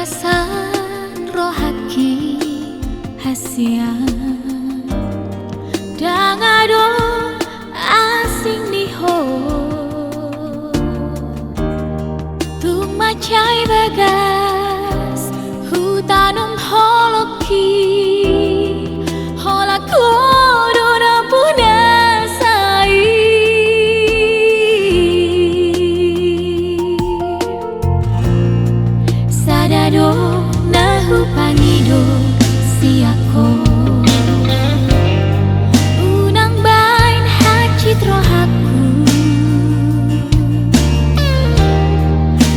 Perasan rohaki hasia dangado asing diho tung macai bagas hutanum holoki holaku dona puna sai sadado nahu pangido siako unang bain hacit rohaku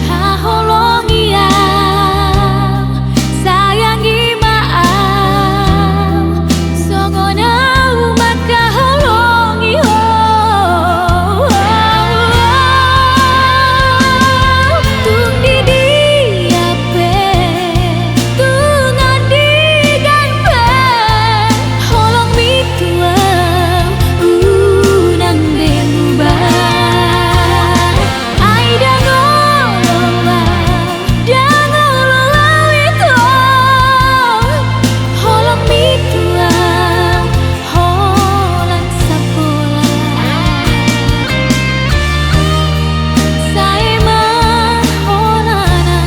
haholongi am sayangi maam songona maka holongi ho tung di diape tung andi ganpe holong mitua unang demba ai dangolola itu holong mitua holan sakola saya mah holana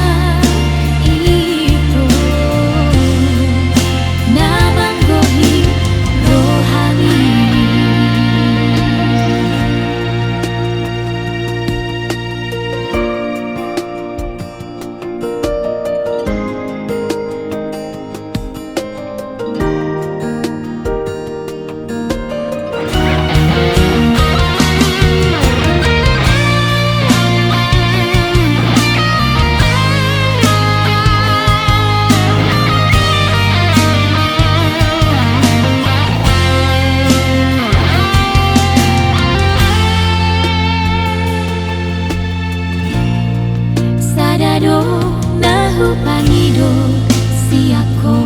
itu namang gohi rohani. Sadado nahu pangido siako